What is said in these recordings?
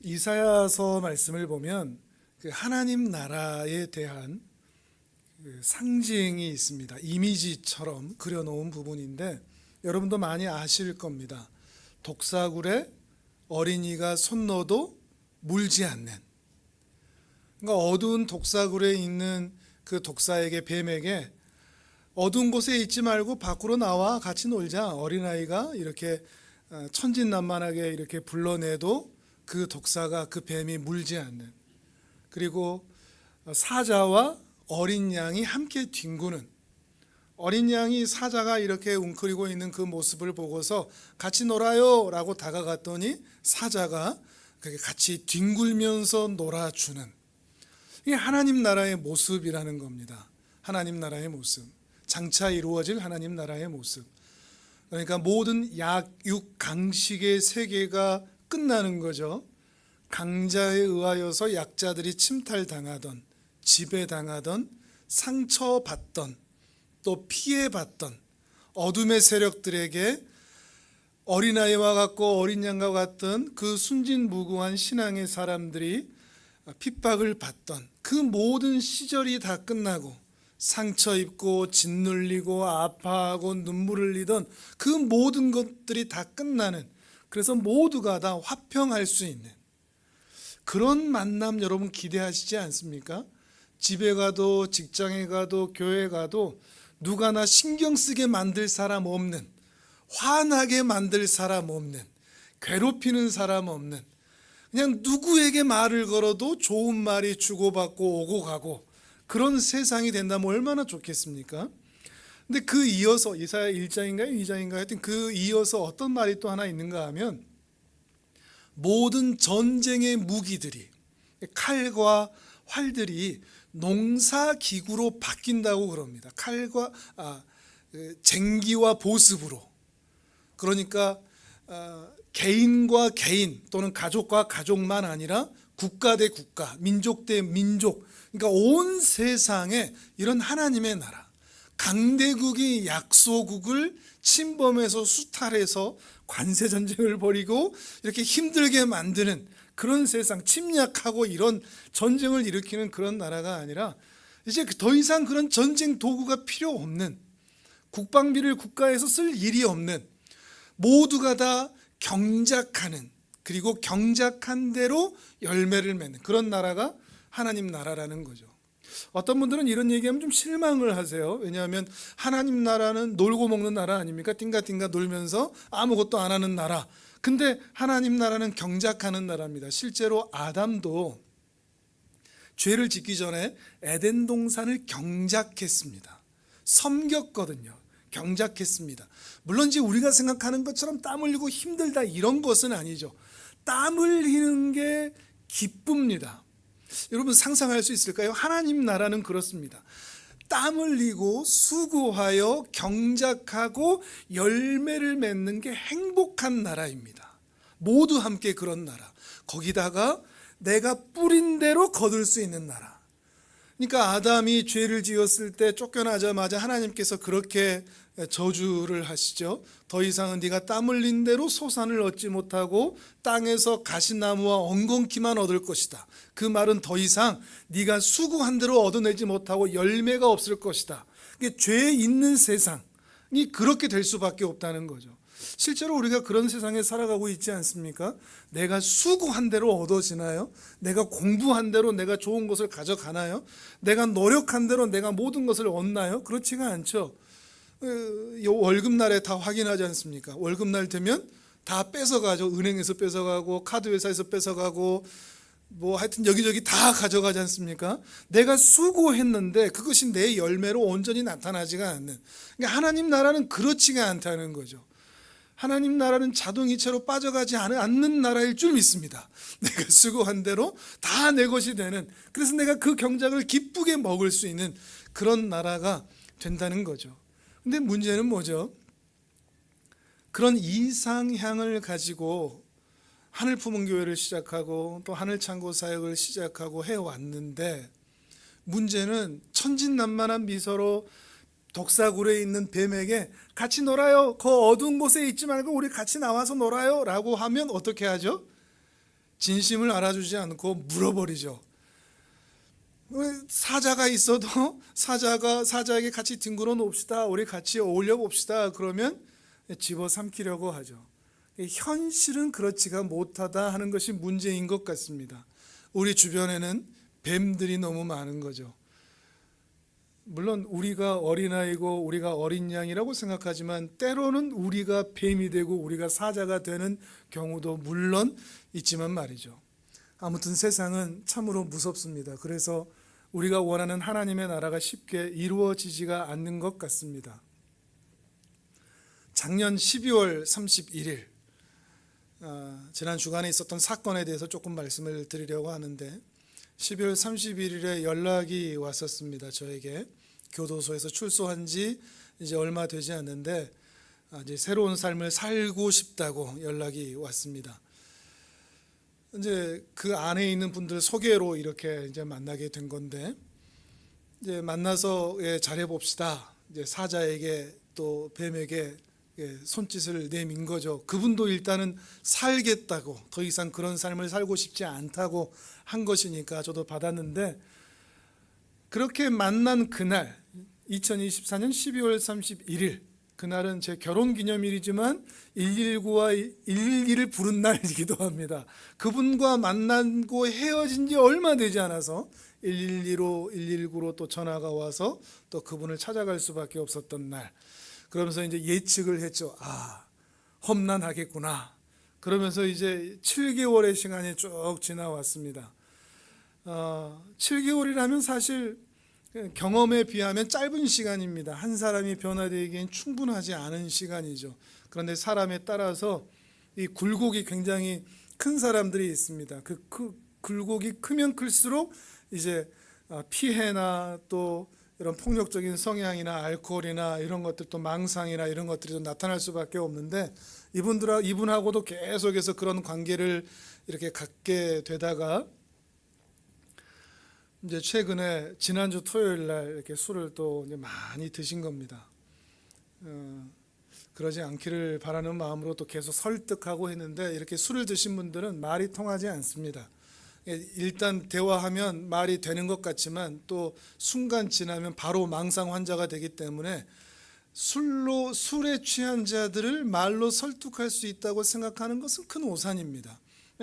이사야서 말씀을 보면 그 하나님 나라에 대한 그 상징이 있습니다. 이미지처럼 그려놓은 부분인데 여러분도 많이 아실 겁니다. 독사굴에 어린이가 손 넣어도 물지 않는, 그러니까 어두운 독사굴에 있는 그 독사에게, 뱀에게 어두운 곳에 있지 말고 밖으로 나와 같이 놀자, 어린아이가 이렇게 천진난만하게 이렇게 불러내도 그 독사가, 그 뱀이 물지 않는, 그리고 사자와 어린 양이 함께 뒹구는, 어린 양이 사자가 이렇게 웅크리고 있는 그 모습을 보고서 같이 놀아요 라고 다가갔더니 사자가 그렇게 같이 뒹굴면서 놀아주는, 이게 하나님 나라의 모습이라는 겁니다. 하나님 나라의 모습, 장차 이루어질 하나님 나라의 모습. 그러니까 모든 약육강식의 세계가 끝나는 거죠. 강자에 의하여서 약자들이 침탈당하던, 지배당하던, 상처받던, 또 피해받던 어둠의 세력들에게 어린아이와 같고 어린 양과 같은 그 순진무구한 신앙의 사람들이 핍박을 받던 그 모든 시절이 다 끝나고, 상처 입고 짓눌리고 아파하고 눈물 흘리던 그 모든 것들이 다 끝나는, 그래서 모두가 다 화평할 수 있는 그런 만남 여러분 기대하시지 않습니까? 집에 가도 직장에 가도 교회 가도 누가 나 신경 쓰게 만들 사람 없는, 화나게 만들 사람 없는, 괴롭히는 사람 없는, 그냥 누구에게 말을 걸어도 좋은 말이 주고받고 오고 가고 그런 세상이 된다면 얼마나 좋겠습니까? 근데 그 이어서 이사야 1장인가요? 2장인가요? 하여튼 그 이어서 어떤 말이 또 하나 있는가 하면, 모든 전쟁의 무기들이, 칼과 활들이 농사기구로 바뀐다고 그럽니다. 칼과 쟁기와 보습으로. 그러니까 개인과 개인 또는 가족과 가족만 아니라 국가 대 국가, 민족 대 민족, 그러니까 온 세상에 이런 하나님의 나라, 강대국이 약소국을 침범해서 수탈해서 관세 전쟁을 벌이고 이렇게 힘들게 만드는 그런 세상, 침략하고 이런 전쟁을 일으키는 그런 나라가 아니라 이제 더 이상 그런 전쟁 도구가 필요 없는, 국방비를 국가에서 쓸 일이 없는, 모두가 다 경작하는, 그리고 경작한 대로 열매를 맺는 그런 나라가 하나님 나라라는 거죠. 어떤 분들은 이런 얘기하면 좀 실망을 하세요. 왜냐하면 하나님 나라는 놀고 먹는 나라 아닙니까? 띵가띵가 놀면서 아무것도 안 하는 나라. 근데 하나님 나라는 경작하는 나라입니다. 실제로 아담도 죄를 짓기 전에 에덴 동산을 경작했습니다. 섬겼거든요. 경작했습니다. 물론 이제 우리가 생각하는 것처럼 땀 흘리고 힘들다 이런 것은 아니죠. 땀 흘리는 게 기쁩니다. 여러분 상상할 수 있을까요? 하나님 나라는 그렇습니다. 땀 흘리고 수고하여 경작하고 열매를 맺는 게 행복한 나라입니다. 모두 함께 그런 나라. 거기다가 내가 뿌린 대로 거둘 수 있는 나라. 그러니까 아담이 죄를 지었을 때 쫓겨나자마자 하나님께서 그렇게 저주를 하시죠. 더 이상은 네가 땀 흘린 대로 소산을 얻지 못하고 땅에서 가시나무와 엉겅퀴만 얻을 것이다. 그 말은 더 이상 네가 수고한 대로 얻어내지 못하고 열매가 없을 것이다. 죄 있는 세상이 그렇게 될 수밖에 없다는 거죠. 실제로 우리가 그런 세상에 살아가고 있지 않습니까? 내가 수고한 대로 얻어지나요? 내가 공부한 대로 내가 좋은 것을 가져가나요? 내가 노력한 대로 내가 모든 것을 얻나요? 그렇지가 않죠. 월급날에 다 확인하지 않습니까? 월급날 되면 다 뺏어가죠. 은행에서 뺏어가고 카드회사에서 뺏어가고 뭐 하여튼 여기저기 다 가져가지 않습니까? 내가 수고했는데 그것이 내 열매로 온전히 나타나지가 않는, 그러니까 하나님 나라는 그렇지가 않다는 거죠. 하나님 나라는 자동이체로 빠져가지 않는 나라일 줄 믿습니다. 내가 수고한 대로 다 내 것이 되는, 그래서 내가 그 경작을 기쁘게 먹을 수 있는 그런 나라가 된다는 거죠. 근데 문제는 뭐죠? 그런 이상향을 가지고 하늘품흥교회를 시작하고 또 하늘창고 사역을 시작하고 해왔는데, 문제는 천진난만한 미소로 독사굴에 있는 뱀에게 같이 놀아요, 그 어두운 곳에 있지 말고 우리 같이 나와서 놀아요 라고 하면 어떻게 하죠? 진심을 알아주지 않고 물어버리죠. 사자가 있어도 사자에게 같이 뒹굴어 놉시다, 우리 같이 어울려 봅시다, 그러면 집어삼키려고 하죠. 현실은 그렇지가 못하다 하는 것이 문제인 것 같습니다. 우리 주변에는 뱀들이 너무 많은 거죠. 물론 우리가 어린아이고 우리가 어린 양이라고 생각하지만 때로는 우리가 뱀이 되고 우리가 사자가 되는 경우도 물론 있지만 말이죠. 아무튼 세상은 참으로 무섭습니다. 그래서 우리가 원하는 하나님의 나라가 쉽게 이루어지지가 않는 것 같습니다. 작년 12월 31일 지난 주간에 있었던 사건에 대해서 조금 말씀을 드리려고 하는데, 12월 31일에 연락이 왔었습니다. 저에게 교도소에서 출소한 지 이제 얼마 되지 않는데 이제 새로운 삶을 살고 싶다고 연락이 왔습니다. 이제 그 안에 있는 분들 소개로 이렇게 이제 만나게 된 건데, 이제 만나서 잘해 봅시다. 이제 사자에게 또 뱀에게 손짓을 내민 거죠. 그분도 일단은 살겠다고, 더 이상 그런 삶을 살고 싶지 않다고 한 것이니까 저도 받았는데, 그렇게 만난 그날 2024년 12월 31일 그날은 제 결혼기념일이지만 119와 112를 부른 날이기도 합니다. 그분과 만나고 헤어진 지 얼마 되지 않아서 112로 119로 또 전화가 와서 또 그분을 찾아갈 수밖에 없었던 날. 그러면서 이제 예측을 했죠. 험난하겠구나. 그러면서 이제 7개월의 시간이 쭉 지나왔습니다. 7개월이라면 사실 경험에 비하면 짧은 시간입니다. 한 사람이 변화되기엔 충분하지 않은 시간이죠. 그런데 사람에 따라서 이 굴곡이 굉장히 큰 사람들이 있습니다. 그 굴곡이 크면 클수록 이제 피해나 또 이런 폭력적인 성향이나 알코올이나 이런 것들, 또 망상이나 이런 것들이 좀 나타날 수밖에 없는데, 이분하고도 계속해서 그런 관계를 이렇게 갖게 되다가 이제 최근에 지난주 토요일 날 이렇게 술을 또 이제 많이 드신 겁니다. 그러지 않기를 바라는 마음으로 또 계속 설득하고 했는데, 이렇게 술을 드신 분들은 말이 통하지 않습니다. 일단 대화하면 말이 되는 것 같지만 또 순간 지나면 바로 망상 환자가 되기 때문에 술에 취한 자들을 말로 설득할 수 있다고 생각하는 것은 큰 오산입니다.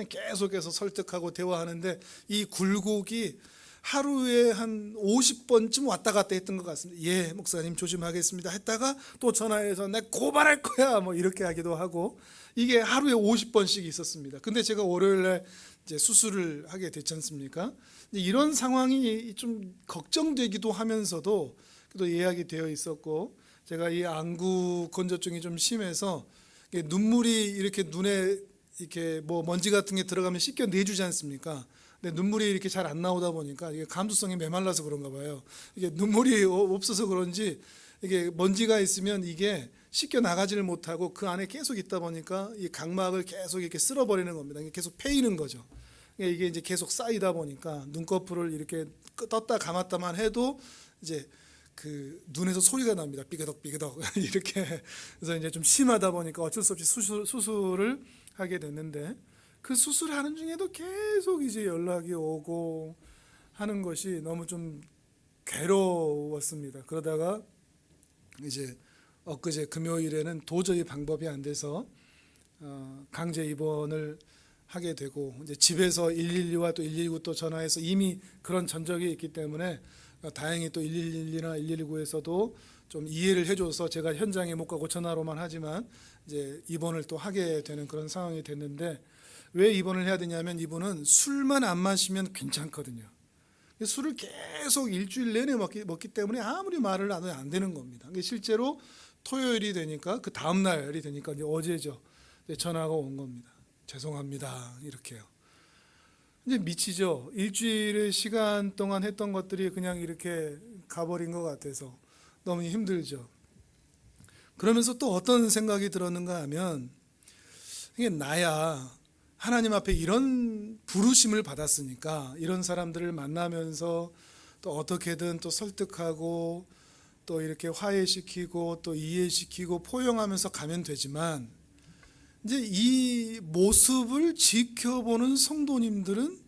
계속해서 설득하고 대화하는데 이 굴곡이 하루에 한 50번쯤 왔다 갔다 했던 것 같습니다. 예, 목사님 조심하겠습니다 했다가 또 전화해서 내 고발할 거야 뭐 이렇게 하기도 하고, 이게 하루에 50번씩 있었습니다. 근데 제가 월요일에 이제 수술을 하게 됐지 않습니까? 이런 상황이 좀 걱정되기도 하면서도 또 예약이 되어 있었고, 제가 이 안구 건조증이 좀 심해서 눈물이 이렇게 눈에 이렇게 뭐 먼지 같은 게 들어가면 씻겨 내주지 않습니까? 근데 눈물이 이렇게 잘 안 나오다 보니까 이게 감수성이 메말라서 그런가 봐요. 이게 눈물이 없어서 그런지 이게 먼지가 있으면 이게 씻겨 나가지를 못하고 그 안에 계속 있다 보니까 이 각막을 계속 이렇게 쓸어버리는 겁니다. 이게 계속 패이는 거죠. 이게 이제 계속 쌓이다 보니까 눈꺼풀을 이렇게 떴다 감았다만 해도 이제 그 눈에서 소리가 납니다. 삐그덕 삐그덕 이렇게. 그래서 이제 좀 심하다 보니까 어쩔 수 없이 수술을 하게 됐는데, 그 수술하는 중에도 계속 이제 연락이 오고 하는 것이 너무 좀 괴로웠습니다. 그러다가 이제 엊그제 금요일에는 도저히 방법이 안 돼서 강제 입원을 하게 되고, 이제 집에서 112와 또 119 또 전화해서 이미 그런 전적이 있기 때문에 다행히 또 112나 119에서도 좀 이해를 해줘서 제가 현장에 못 가고 전화로만 하지만 이제 입원을 또 하게 되는 그런 상황이 됐는데, 왜 입원을 해야 되냐면 이분은 술만 안 마시면 괜찮거든요. 술을 계속 일주일 내내 먹기 때문에 아무리 말을 안 해도 안 되는 겁니다. 실제로 토요일이 되니까 그 다음 날이 되니까 이제 어제죠. 전화가 온 겁니다. 죄송합니다. 이렇게요. 이제 미치죠. 일주일의 시간 동안 했던 것들이 그냥 이렇게 가버린 것 같아서 너무 힘들죠. 그러면서 또 어떤 생각이 들었는가 하면, 이게 나야 하나님 앞에 이런 부르심을 받았으니까 이런 사람들을 만나면서 또 어떻게든 또 설득하고 또 이렇게 화해시키고 또 이해시키고 포용하면서 가면 되지만, 이제 이 모습을 지켜보는 성도님들은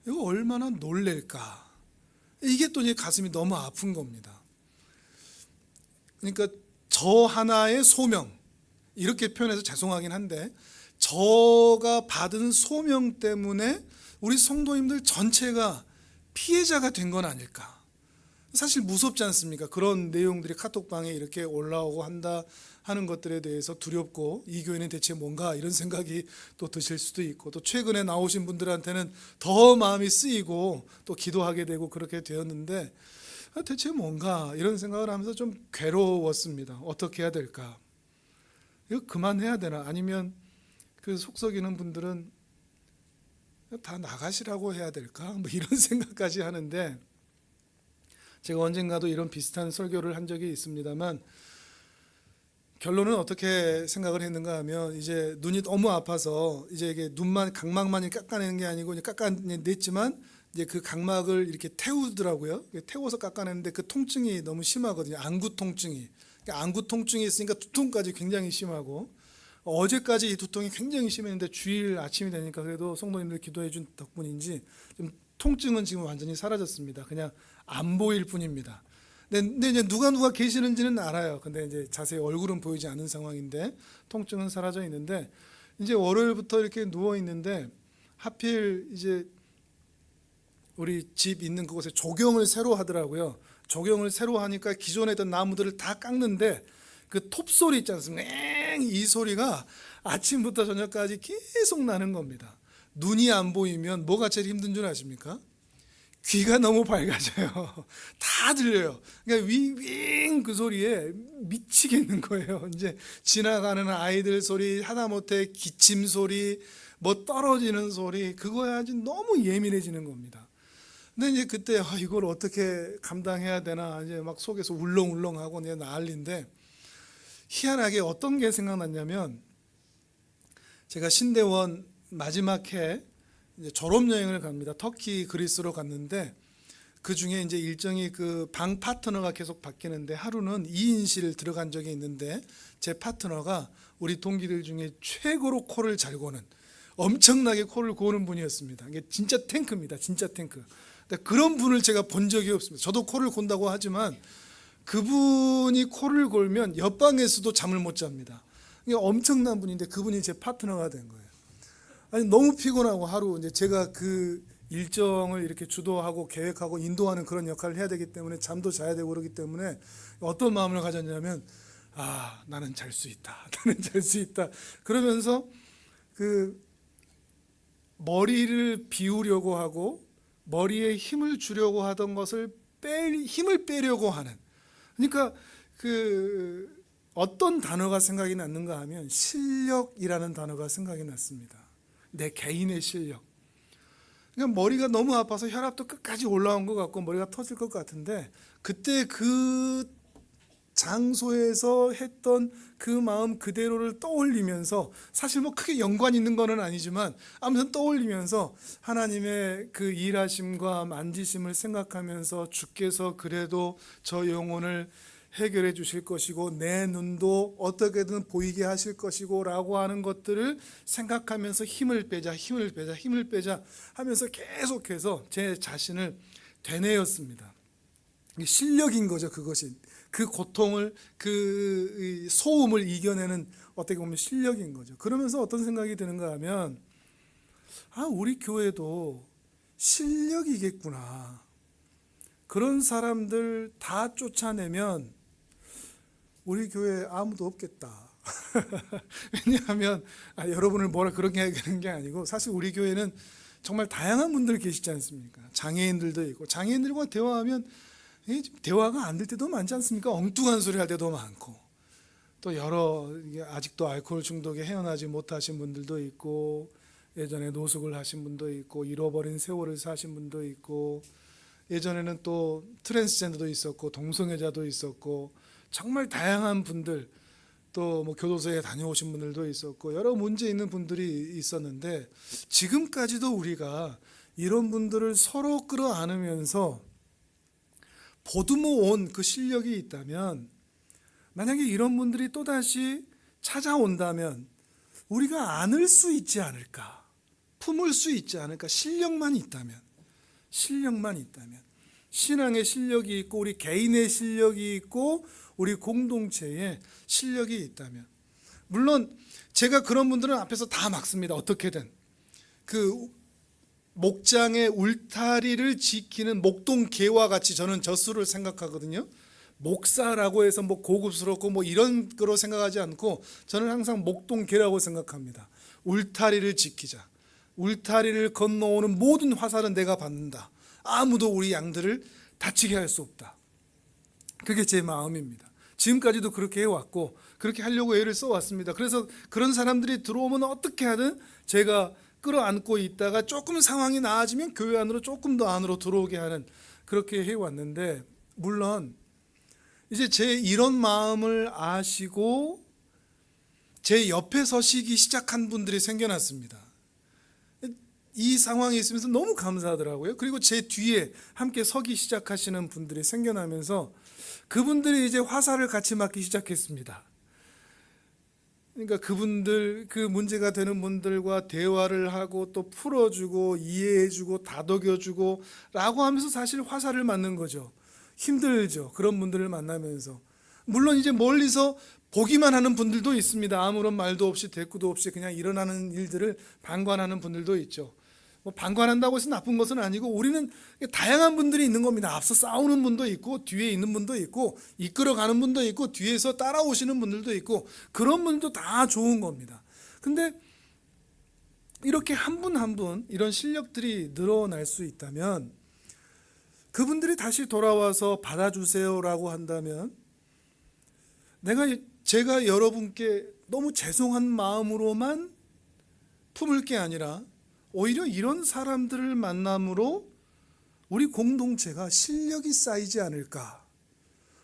이거 얼마나 놀랄까. 이게 또 이제 가슴이 너무 아픈 겁니다. 그러니까 저 하나의 소명, 이렇게 표현해서 죄송하긴 한데, 저가 받은 소명 때문에 우리 성도님들 전체가 피해자가 된 건 아닐까. 사실 무섭지 않습니까? 그런 내용들이 카톡방에 이렇게 올라오고 한다 하는 것들에 대해서 두렵고, 이 교회는 대체 뭔가 이런 생각이 또 드실 수도 있고, 또 최근에 나오신 분들한테는 더 마음이 쓰이고 또 기도하게 되고 그렇게 되었는데, 대체 뭔가 이런 생각을 하면서 좀 괴로웠습니다. 어떻게 해야 될까? 이거 그만해야 되나? 아니면 그 속썩이는 분들은 다 나가시라고 해야 될까? 뭐 이런 생각까지 하는데, 제가 언젠가도 이런 비슷한 설교를 한 적이 있습니다만, 결론은 어떻게 생각을 했는가 하면, 이제 눈이 너무 아파서 이제 이게 눈만 각막만 깎아내는 게 아니고 깎아냈지만, 이제 그 각막을 이렇게 태우더라고요. 태워서 깎아내는데 그 통증이 너무 심하거든요. 안구 통증이. 그러니까 안구 통증이 있으니까 두통까지 굉장히 심하고, 어제까지 이 두통이 굉장히 심했는데 주일 아침이 되니까 그래도 성도님들 기도해 준 덕분인지 좀 통증은 지금 완전히 사라졌습니다. 그냥 안 보일 뿐입니다. 근데 이제 누가 계시는지는 알아요. 근데 이제 자세히 얼굴은 보이지 않는 상황인데 통증은 사라져 있는데, 이제 월요일부터 이렇게 누워 있는데 하필 이제 우리 집 있는 그곳에 조경을 새로 하더라고요. 조경을 새로 하니까 기존에 있던 나무들을 다 깎는데 그 톱 소리 있지 않습니까? 이 소리가 아침부터 저녁까지 계속 나는 겁니다. 눈이 안 보이면 뭐가 제일 힘든 줄 아십니까? 귀가 너무 밝아져요. 다 들려요. 그러니까 윙윙 그 소리에 미치겠는 거예요. 이제 지나가는 아이들 소리, 하다못해 기침 소리, 뭐 떨어지는 소리, 그거에 아주 너무 예민해지는 겁니다. 근데 이제 그때 이걸 어떻게 감당해야 되나, 이제 막 속에서 울렁울렁하고 이제 난리인데, 희한하게 어떤 게 생각났냐면, 제가 신대원 마지막 해 이제 졸업 여행을 갑니다. 터키, 그리스로 갔는데, 그 중에 이제 일정이 그 방 파트너가 계속 바뀌는데, 하루는 2인실 들어간 적이 있는데, 제 파트너가 우리 동기들 중에 최고로 코를 잘 고는, 엄청나게 코를 고는 분이었습니다. 이게 진짜 탱크입니다. 진짜 탱크. 근데 그런 분을 제가 본 적이 없습니다. 저도 코를 곤다고 하지만 그분이 코를 골면 옆방에서도 잠을 못 잡니다. 이게 엄청난 분인데 그분이 제 파트너가 된 거예요. 아니 너무 피곤하고, 하루 이제 제가 그 일정을 이렇게 주도하고 계획하고 인도하는 그런 역할을 해야 되기 때문에 잠도 자야 되고 그러기 때문에 어떤 마음을 가졌냐면, 나는 잘 수 있다. 나는 잘 수 있다. 그러면서 그 머리를 비우려고 하고 머리에 힘을 주려고 하던 것을 힘을 빼려고 하는, 그러니까 그 어떤 단어가 생각이 났는가 하면 실력이라는 단어가 생각이 났습니다. 내 개인의 실력. 그러니까 머리가 너무 아파서 혈압도 끝까지 올라온 것 같고 머리가 터질 것 같은데, 그때 그 장소에서 했던 그 마음 그대로를 떠올리면서, 사실 뭐 크게 연관 있는 거는 아니지만 아무튼 떠올리면서 하나님의 그 일하심과 만지심을 생각하면서, 주께서 그래도 저 영혼을 해결해 주실 것이고 내 눈도 어떻게든 보이게 하실 것이고 라고 하는 것들을 생각하면서 힘을 빼자 하면서 계속해서 제 자신을 되뇌었습니다. 실력인 거죠. 그것이 그 고통을, 그 소음을 이겨내는 어떻게 보면 실력인 거죠. 그러면서 어떤 생각이 드는가 하면, 우리 교회도 실력이겠구나. 그런 사람들 다 쫓아내면 우리 교회에 아무도 없겠다. 왜냐하면 여러분을 뭐라 그렇게 하는 게 아니고, 사실 우리 교회는 정말 다양한 분들 계시지 않습니까? 장애인들도 있고, 장애인들과 대화하면 대화가 안 될 때도 많지 않습니까? 엉뚱한 소리 할 때도 많고, 또 여러 아직도 알코올 중독에 헤어나지 못하신 분들도 있고, 예전에 노숙을 하신 분도 있고, 잃어버린 세월을 사신 분도 있고, 예전에는 또 트랜스젠더도 있었고 동성애자도 있었고, 정말 다양한 분들, 또 뭐 교도소에 다녀오신 분들도 있었고 여러 문제 있는 분들이 있었는데, 지금까지도 우리가 이런 분들을 서로 끌어안으면서 보듬어 온 그 실력이 있다면, 만약에 이런 분들이 또다시 찾아온다면 우리가 안을 수 있지 않을까, 품을 수 있지 않을까. 신령만 있다면, 신앙의 실력이 있고 우리 개인의 실력이 있고 우리 공동체에 실력이 있다면, 물론 제가 그런 분들은 앞에서 다 막습니다. 어떻게든 그 목장의 울타리를 지키는 목동개와 같이 저는 젖수를 생각하거든요. 목사라고 해서 뭐 고급스럽고 뭐 이런 거로 생각하지 않고 저는 항상 목동개라고 생각합니다. 울타리를 지키자. 울타리를 건너오는 모든 화살은 내가 받는다. 아무도 우리 양들을 다치게 할 수 없다. 그게 제 마음입니다. 지금까지도 그렇게 해왔고 그렇게 하려고 애를 써왔습니다. 그래서 그런 사람들이 들어오면 어떻게 하든 제가 끌어안고 있다가 조금 상황이 나아지면 교회 안으로 조금 더 안으로 들어오게 하는, 그렇게 해왔는데, 물론 이제 제 이런 마음을 아시고 제 옆에 서시기 시작한 분들이 생겨났습니다. 이 상황에 있으면서 너무 감사하더라고요. 그리고 제 뒤에 함께 서기 시작하시는 분들이 생겨나면서 그분들이 이제 화살을 같이 맞기 시작했습니다. 그러니까 그분들, 그 문제가 되는 분들과 대화를 하고 또 풀어주고 이해해주고 다독여주고 라고 하면서 사실 화살을 맞는 거죠. 힘들죠. 그런 분들을 만나면서. 물론 이제 멀리서 보기만 하는 분들도 있습니다. 아무런 말도 없이 대꾸도 없이 그냥 일어나는 일들을 방관하는 분들도 있죠. 뭐 방관한다고 해서 나쁜 것은 아니고 우리는 다양한 분들이 있는 겁니다. 앞서 싸우는 분도 있고 뒤에 있는 분도 있고 이끌어가는 분도 있고 뒤에서 따라오시는 분들도 있고 그런 분들도 다 좋은 겁니다. 근데 이렇게 한 분 한 분 이런 실력들이 늘어날 수 있다면 그분들이 다시 돌아와서 받아주세요라고 한다면 제가 여러분께 너무 죄송한 마음으로만 품을 게 아니라 오히려 이런 사람들을 만남으로 우리 공동체가 실력이 쌓이지 않을까,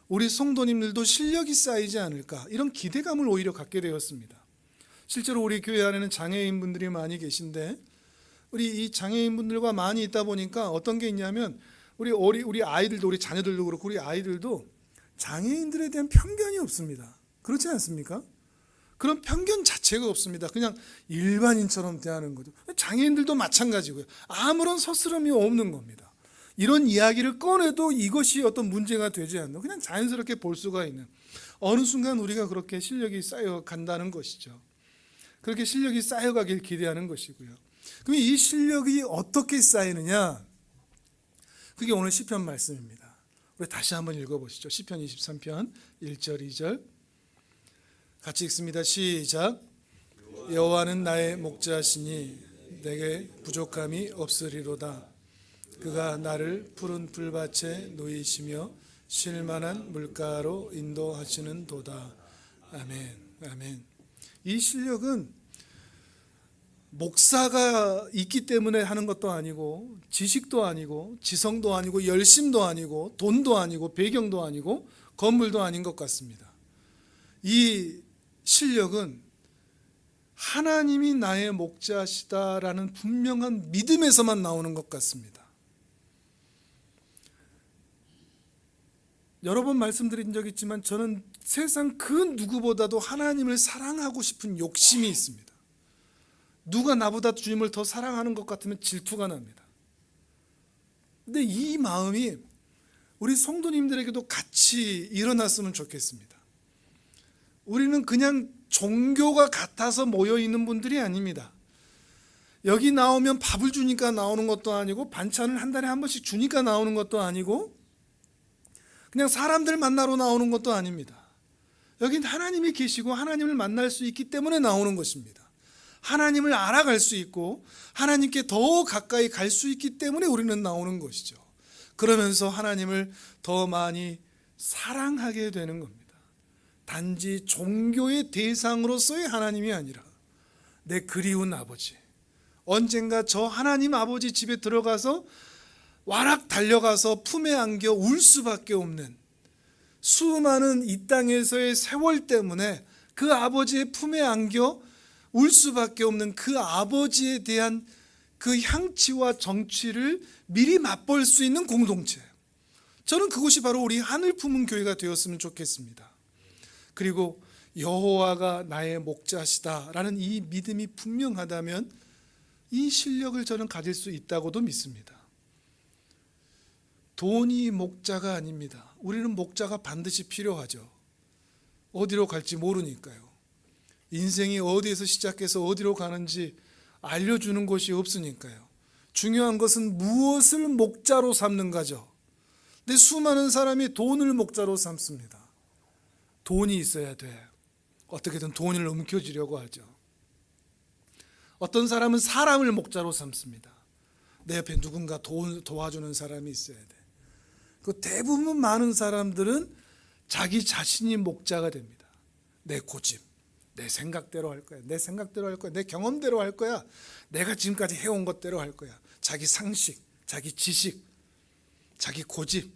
우리 성도님들도 실력이 쌓이지 않을까, 이런 기대감을 오히려 갖게 되었습니다. 실제로 우리 교회 안에는 장애인분들이 많이 계신데 우리 이 장애인분들과 많이 있다 보니까 어떤 게 있냐면 우리 아이들도, 우리 자녀들도 그렇고 우리 아이들도 장애인들에 대한 편견이 없습니다. 그렇지 않습니까? 그런 편견 자체가 없습니다. 그냥 일반인처럼 대하는 거죠. 장애인들도 마찬가지고요. 아무런 서스럼이 없는 겁니다. 이런 이야기를 꺼내도 이것이 어떤 문제가 되지 않는, 그냥 자연스럽게 볼 수가 있는, 어느 순간 우리가 그렇게 실력이 쌓여간다는 것이죠. 그렇게 실력이 쌓여가길 기대하는 것이고요. 그럼 이 실력이 어떻게 쌓이느냐? 그게 오늘 시편 말씀입니다. 우리 다시 한번 읽어보시죠. 시편 23편 1절 2절 같이 읽습니다. 시작. 여호와는 나의 목자시니 내게 부족함이 없으리로다. 그가 나를 푸른 풀밭에 누이시며 쉴만한 물가로 인도하시는 도다. 아멘. 아멘. 이 실력은 목사가 있기 때문에 하는 것도 아니고 지식도 아니고 지성도 아니고 열심도 아니고 돈도 아니고 배경도 아니고 건물도 아닌 것 같습니다. 이 실력은 하나님이 나의 목자시다라는 분명한 믿음에서만 나오는 것 같습니다. 여러 번 말씀드린 적 있지만 저는 세상 그 누구보다도 하나님을 사랑하고 싶은 욕심이 있습니다. 누가 나보다 주님을 더 사랑하는 것 같으면 질투가 납니다. 근데 이 마음이 우리 성도님들에게도 같이 일어났으면 좋겠습니다. 우리는 그냥 종교가 같아서 모여있는 분들이 아닙니다. 여기 나오면 밥을 주니까 나오는 것도 아니고 반찬을 한 달에 한 번씩 주니까 나오는 것도 아니고 그냥 사람들 만나러 나오는 것도 아닙니다. 여긴 하나님이 계시고 하나님을 만날 수 있기 때문에 나오는 것입니다. 하나님을 알아갈 수 있고 하나님께 더 가까이 갈 수 있기 때문에 우리는 나오는 것이죠. 그러면서 하나님을 더 많이 사랑하게 되는 겁니다. 단지 종교의 대상으로서의 하나님이 아니라 내 그리운 아버지, 언젠가 저 하나님 아버지 집에 들어가서 와락 달려가서 품에 안겨 울 수밖에 없는 수많은 이 땅에서의 세월 때문에 그 아버지의 품에 안겨 울 수밖에 없는 그 아버지에 대한 그 향취와 정취를 미리 맛볼 수 있는 공동체, 저는 그것이 바로 우리 하늘 품은 교회가 되었으면 좋겠습니다. 그리고 여호와가 나의 목자시다라는 이 믿음이 분명하다면 이 실력을 저는 가질 수 있다고도 믿습니다. 돈이 목자가 아닙니다. 우리는 목자가 반드시 필요하죠. 어디로 갈지 모르니까요. 인생이 어디에서 시작해서 어디로 가는지 알려주는 곳이 없으니까요. 중요한 것은 무엇을 목자로 삼는가죠. 근데 수많은 사람이 돈을 목자로 삼습니다. 돈이 있어야 돼. 어떻게든 돈을 움켜쥐려고 하죠. 어떤 사람은 사람을 목자로 삼습니다. 내 옆에 누군가 도와주는 사람이 있어야 돼. 그 대부분 많은 사람들은 자기 자신이 목자가 됩니다. 내 고집, 내 생각대로 할 거야. 내 생각대로 할 거야. 내 경험대로 할 거야. 내가 지금까지 해온 것대로 할 거야. 자기 상식, 자기 지식, 자기 고집,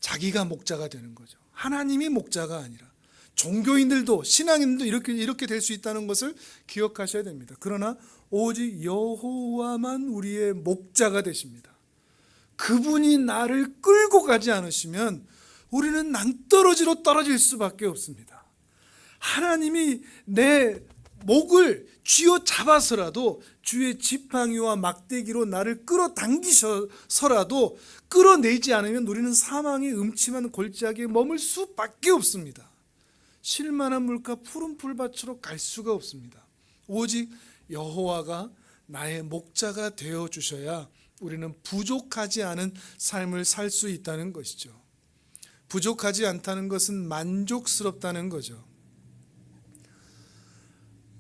자기가 목자가 되는 거죠. 하나님이 목자가 아니라 종교인들도 신앙인들도 이렇게 될 수 있다는 것을 기억하셔야 됩니다. 그러나 오직 여호와만 우리의 목자가 되십니다. 그분이 나를 끌고 가지 않으시면 우리는 낭떠러지로 떨어질 수밖에 없습니다. 하나님이 내 목을 쥐어 잡아서라도 주의 지팡이와 막대기로 나를 끌어당기셔서라도 끌어내지 않으면 우리는 사망의 음침한 골짜기에 머물 수밖에 없습니다. 쉴만한 물가 푸른 풀밭으로 갈 수가 없습니다. 오직 여호와가 나의 목자가 되어 주셔야 우리는 부족하지 않은 삶을 살 수 있다는 것이죠. 부족하지 않다는 것은 만족스럽다는 거죠.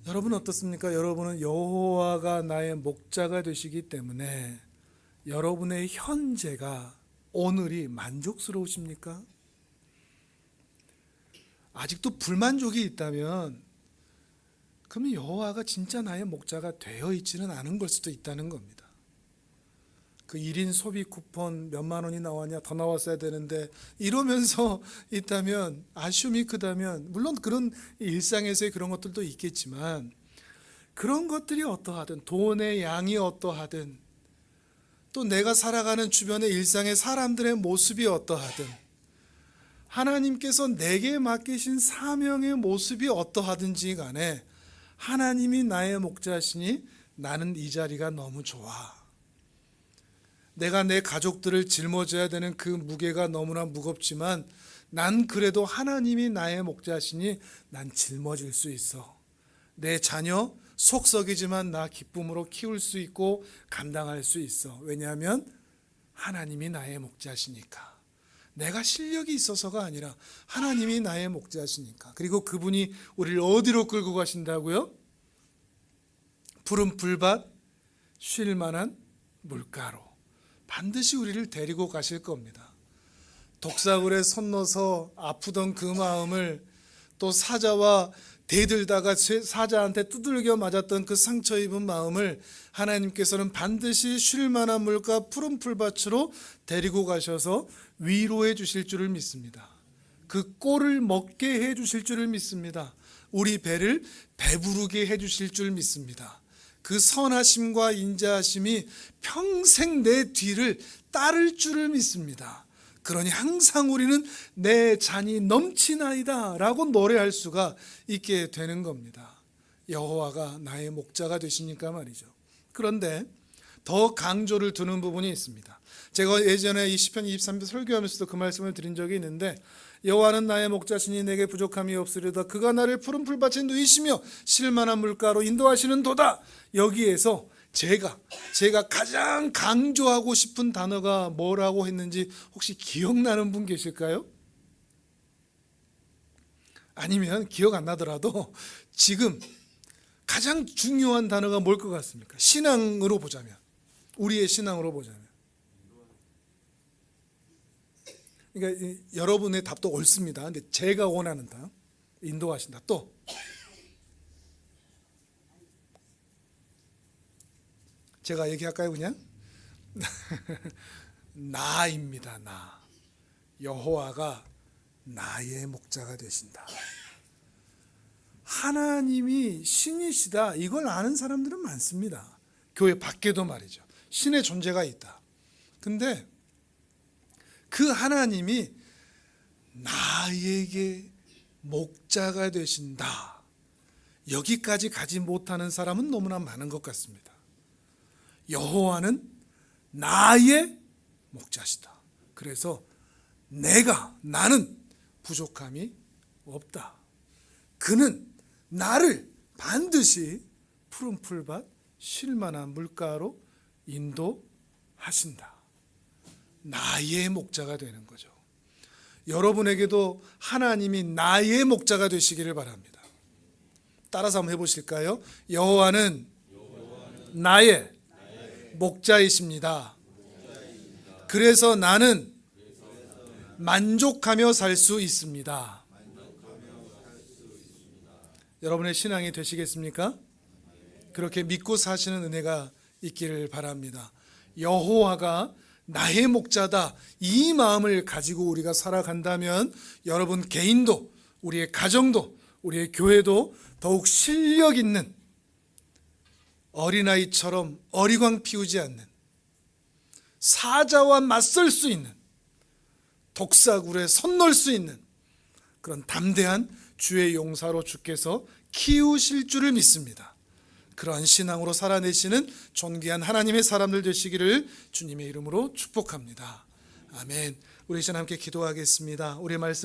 여러분 어떻습니까? 여러분은 여호와가 나의 목자가 되시기 때문에 여러분의 현재가 오늘이 만족스러우십니까? 아직도 불만족이 있다면 그러면 여호와가 진짜 나의 목자가 되어 있지는 않은 걸 수도 있다는 겁니다. 그 1인 소비 쿠폰 몇만 원이 나왔냐, 더 나왔어야 되는데 이러면서 있다면 아쉬움이 크다면 물론 그런 일상에서의 그런 것들도 있겠지만 그런 것들이 어떠하든 돈의 양이 어떠하든 또 내가 살아가는 주변의 일상의 사람들의 모습이 어떠하든 하나님께서 내게 맡기신 사명의 모습이 어떠하든지 간에 하나님이 나의 목자시니 나는 이 자리가 너무 좋아. 내가 내 가족들을 짊어져야 되는 그 무게가 너무나 무겁지만 난 그래도 하나님이 나의 목자시니 난 짊어질 수 있어. 내 자녀 속썩이지만 나 기쁨으로 키울 수 있고 감당할 수 있어. 왜냐하면 하나님이 나의 목자시니까. 내가 실력이 있어서가 아니라 하나님이 나의 목자시니까. 그리고 그분이 우리를 어디로 끌고 가신다고요? 푸른 풀밭, 쉴 만한 물가로 반드시 우리를 데리고 가실 겁니다. 독사굴에 손 넣어서 아프던 그 마음을 또 사자와 대들다가 사자한테 두들겨 맞았던 그 상처 입은 마음을 하나님께서는 반드시 쉴 만한 물과 푸른 풀밭으로 데리고 가셔서 위로해 주실 줄을 믿습니다. 그 꼴을 먹게 해 주실 줄을 믿습니다. 우리 배를 배부르게 해 주실 줄 믿습니다. 그 선하심과 인자하심이 평생 내 뒤를 따를 줄을 믿습니다. 그러니 항상 우리는 내 잔이 넘치나이다 라고 노래할 수가 있게 되는 겁니다. 여호와가 나의 목자가 되시니까 말이죠. 그런데 더 강조를 두는 부분이 있습니다. 제가 예전에 이 시편 23편 설교하면서도 그 말씀을 드린 적이 있는데 여호와는 나의 목자시니 내게 부족함이 없으리로다. 그가 나를 푸른 풀밭에 누이시며 쉴 만한 물가로 인도하시는 도다. 여기에서 제가 가장 강조하고 싶은 단어가 뭐라고 했는지 혹시 기억나는 분 계실까요? 아니면 기억 안 나더라도 지금 가장 중요한 단어가 뭘 것 같습니까? 신앙으로 보자면, 우리의 신앙으로 보자면. 그러니까 여러분의 답도 옳습니다. 근데 제가 원하는 답, 인도하신다. 또 제가 얘기할까요 그냥? 나입니다. 나. 여호와가 나의 목자가 되신다. 하나님이 신이시다. 이걸 아는 사람들은 많습니다. 교회 밖에도 말이죠. 신의 존재가 있다. 근데 그 하나님이 나에게 목자가 되신다. 여기까지 가지 못하는 사람은 너무나 많은 것 같습니다. 여호와는 나의 목자시다. 그래서 나는 부족함이 없다. 그는 나를 반드시 푸른 풀밭 쉴 만한 물가로 인도하신다. 나의 목자가 되는 거죠. 여러분에게도 하나님이 나의 목자가 되시기를 바랍니다. 따라서 한번 해보실까요? 여호와는 나의 목자이십니다. 그래서 나는 만족하며 살 수 있습니다. 여러분의 신앙이 되시겠습니까? 그렇게 믿고 사시는 은혜가 있기를 바랍니다. 여호와가 나의 목자다, 이 마음을 가지고 우리가 살아간다면 여러분 개인도, 우리의 가정도, 우리의 교회도 더욱 실력 있는 어린아이처럼 어리광 피우지 않는, 사자와 맞설 수 있는, 독사굴에 손 놓을 수 있는 그런 담대한 주의 용사로 주께서 키우실 줄을 믿습니다. 그러한 신앙으로 살아내시는 존귀한 하나님의 사람들 되시기를 주님의 이름으로 축복합니다. 아멘. 우리 시간 함께 기도하겠습니다. 우리의 말씀